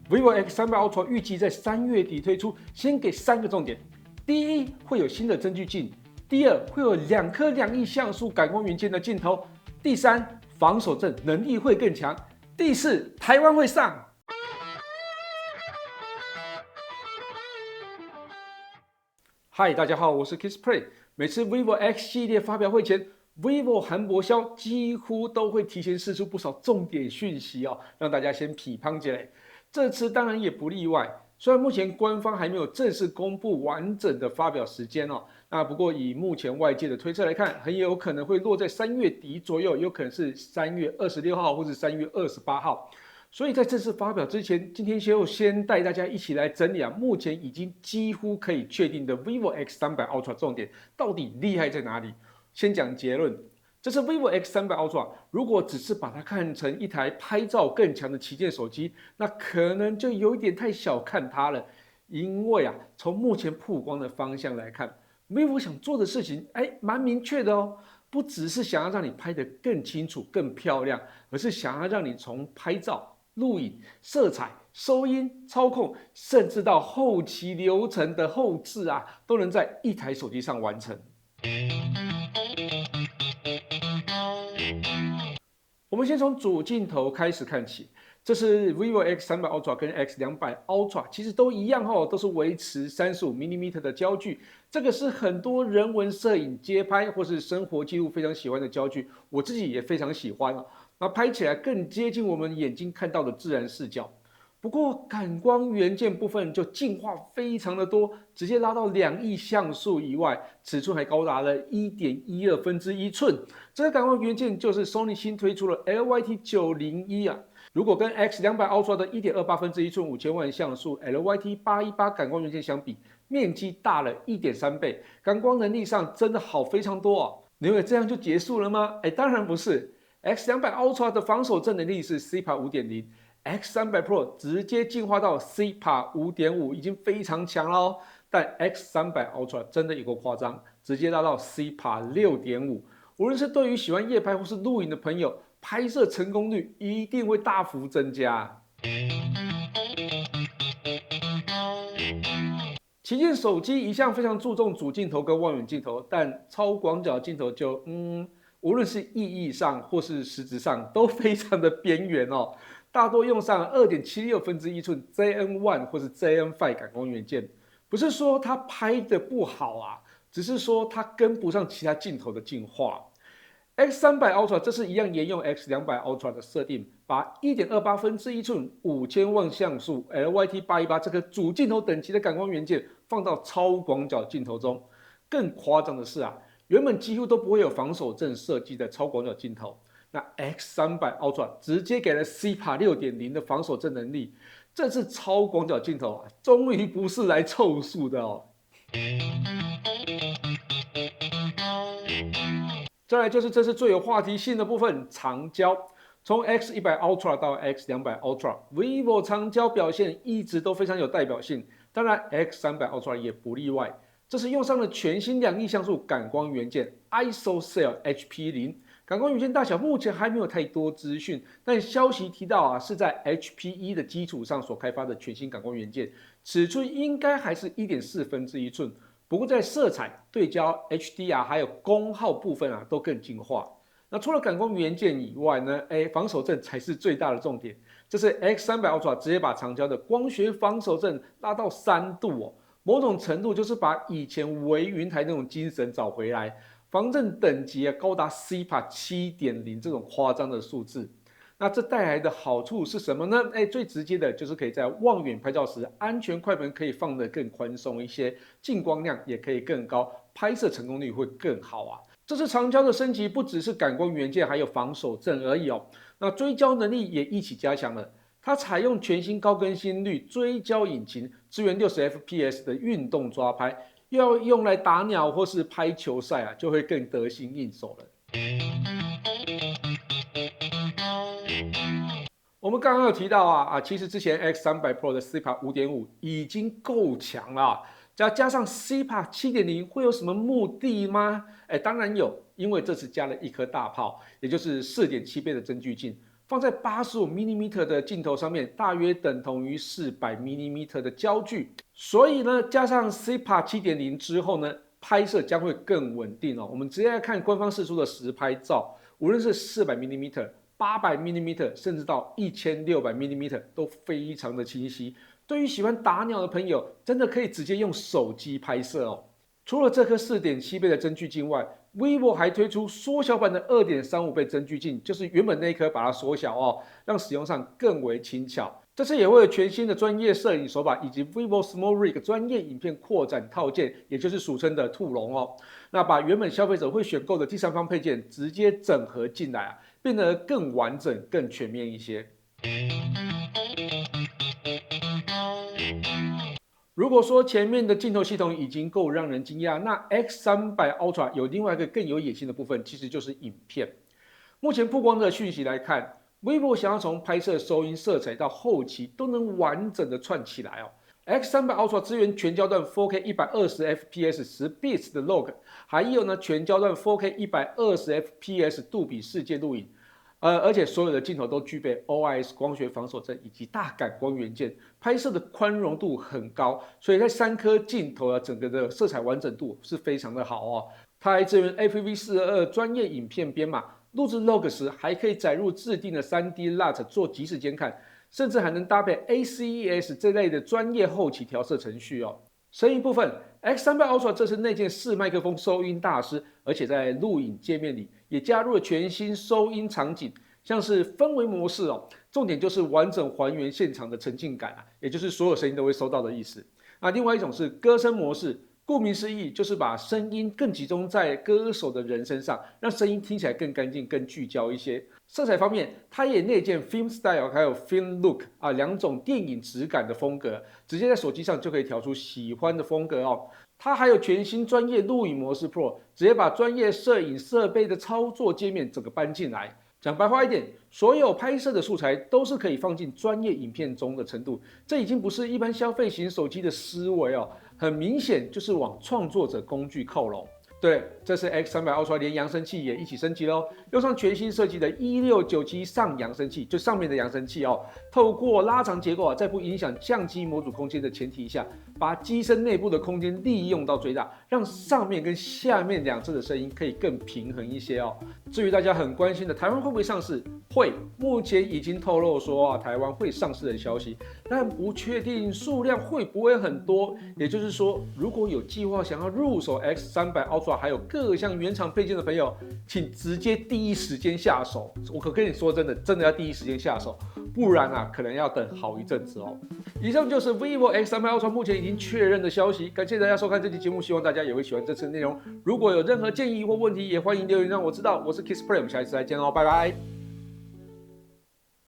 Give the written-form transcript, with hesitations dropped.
vivo X300 Ultra 预计在3月底推出，先给3个重点：第一，会有新的增距镜；第二，会有2颗2亿像素感光元件的镜头；第三，防守阵能力会更强；第四，台湾会上。嗨，大家好，我是 Kissplay。每次 vivo X 系列发表会前，vivo 韩博销几乎都会提前释出不少重点讯息哦，让大家先批判起来。这次当然也不例外。虽然目前官方还没有正式公布完整的发表时间哦，那不过以目前外界的推测来看，很有可能会落在3月底左右，有可能是3月26号或是3月28号。所以在正式发表之前，今天先带大家一起来整理目前已经几乎可以确定的 vivo X300 Ultra 重点到底厉害在哪里。先讲结论，这是 vivo X300 Ultra， 如果只是把它看成一台拍照更强的旗舰手机，那可能就有一点太小看它了。因为从目前曝光的方向来看，vivo 想做的事情，蛮明确的哦。不只是想要让你拍得更清楚、更漂亮，而是想要让你从拍照、录影、色彩、收音、操控，甚至到后期流程的后置都能在一台手机上完成。我们先从主镜头开始看起，这是 vivo X300 Ultra 跟 X200 Ultra 其实都一样都是维持35mm 的焦距，这个是很多人文摄影、街拍或是生活记录非常喜欢的焦距，我自己也非常喜欢那拍起来更接近我们眼睛看到的自然视角。不过感光元件部分就进化非常的多，直接拉到2亿像素以外，尺寸还高达了1.12寸。这个感光元件就是 Sony 新推出的 LYT901如果跟 X200 Ultra 的1.28寸5000万像素 LYT818 感光元件相比，面积大了1.3倍，感光能力上真的好非常多你以为这样就结束了吗？当然不是。X200 Ultra 的防守阵能力是 CPA 5.0，X300 Pro 直接进化到 CPA 5.5，已经非常强了但 X300 Ultra 真的有够夸张，直接拉到 CPA 6.5。无论是对于喜欢夜拍或是录影的朋友，拍摄成功率一定会大幅增加。旗舰手机一向非常注重主镜头跟望远镜头，但超广角镜头就无论是意义上或是实质上都非常的边缘大多用上2.76寸 ZN-1 或是 ZN-5 感光元件，不是说它拍的不好只是说它跟不上其他镜头的进化。X300 Ultra 这是一样沿用 X200 Ultra 的设定，把1.28寸5000万像素 LYT818 这个主镜头等级的感光元件放到超广角镜头中。更夸张的是原本几乎都不会有防守阵设计的超广角镜头，那 X300 Ultra 直接给了 CPA 6.0的防守阵能力。这次超广角镜头终于不是来凑数的再来就是这是最有话题性的部分，长焦。从 X100 Ultra 到 X200 Ultra，vivo 长焦表现一直都非常有代表性，当然 X300 Ultra 也不例外。这是用上了全新2亿像素感光元件 ISOCELL HP0，感光元件大小目前还没有太多资讯，但消息提到是在 HP1 的基础上所开发的全新感光元件，尺寸应该还是1.4寸。不过在色彩、对焦、HDR 还有功耗部分都更进化。那除了感光元件以外呢，防守阵才是最大的重点。这是 X300 Ultra 直接把长焦的光学防守阵拉到3度某种程度就是把以前微云台那种精神找回来。防震等级高达 CPA 7.0这种夸张的数字。那这带来的好处是什么呢？最直接的就是可以在望远拍照时，安全快门可以放得更宽松一些，进光量也可以更高，拍摄成功率会更好这次长焦的升级不只是感光元件，还有防守阵而已那追焦能力也一起加强了，它采用全新高更新率追焦引擎，支援60fps 的运动抓拍，又要用来打鸟或是拍球赛就会更得心应手了。我们刚刚有提到其实之前 X300 Pro 的 CPA 5.5已经够强了，加上 CPA 7.0会有什么目的吗？当然有，因为这次加了一颗大炮，也就是4.7倍的增距镜，放在85mm 的镜头上面，大约等同于400mm 的焦距。所以呢，加上 CPA 7.0之后呢，拍摄将会更稳定哦。我们直接来看官方释出的实拍照，无论是400mm、800mm，甚至到1600mm 都非常的清晰。对于喜欢打鸟的朋友，真的可以直接用手机拍摄哦。除了这颗4.7倍的真距镜外，vivo 还推出缩小版的2.35倍真距镜，就是原本那一颗把它缩小哦，让使用上更为轻巧。这次也会有全新的专业摄影手法，以及 vivo Small Rig 专业影片扩展套件，也就是俗称的兔笼哦。那把原本消费者会选购的第三方配件直接整合进来啊，变得更完整、更全面一些。如果说前面的镜头系统已经够让人惊讶，那 X300 Ultra 有另外一个更有野心的部分，其实就是影片。目前曝光的讯息来看，vivo 想要从拍摄、收音、色彩到后期都能完整的串起来哦。X300 Ultra 支援全焦段 4K 120fps 10bits 的 log， 还有呢全焦段 4K 120fps 杜比世界录影。而且所有的镜头都具备 OIS 光学防守阵以及大感光元件，拍摄的宽容度很高，所以在3颗镜头的整个的色彩完整度是非常的好哦。它还支援 APV42 专业影片编码，录制 log 时还可以载入自定的 3D LUT 做即时监看，甚至还能搭配 ACES 这类的专业后期调色程序哦。声音部分 ，X300 Ultra 这是内建4麦克风收音大师，而且在录影界面里也加入了全新收音场景，像是氛围模式哦，重点就是完整还原现场的沉浸感啊，也就是所有声音都会收到的意思。那另外一种是歌声模式，顾名思义就是把声音更集中在歌手的人身上，让声音听起来更干净、更聚焦一些。色彩方面，它也内建 Film Style 还有 Film Look 啊2种电影质感的风格，直接在手机上就可以调出喜欢的风格哦。它还有全新专业录影模式 Pro， 直接把专业摄影设备的操作界面整个搬进来。讲白话一点，所有拍摄的素材都是可以放进专业影片中的程度，这已经不是一般消费型手机的思维哦，很明显就是往创作者工具靠拢。对，这次 X300 Ultra 连扬声器也一起升级喽，用上全新设计的1697上扬声器，就上面的扬声器哦，透过拉长结构啊，在不影响相机模组空间的前提下，把机身内部的空间利用到最大，让上面跟下面两侧的声音可以更平衡一些哦。至于大家很关心的台湾会不会上市，会，目前已经透露说啊，台湾会上市的消息，但不确定数量会不会很多。也就是说，如果有计划想要入手 X300 Ultra 还有各项原厂配件的朋友，请直接第一时间下手。我可跟你说真的要第一时间下手，不然啊，可能要等好一阵子哦。以上就是 vivo X300 Ultra 目前已经确认的消息。感谢大家收看这期节目，希望大家也会喜欢这次的内容。如果有任何建议或问题，也欢迎留言让我知道。我是 Kissplay，我们下一次再见哦，拜拜。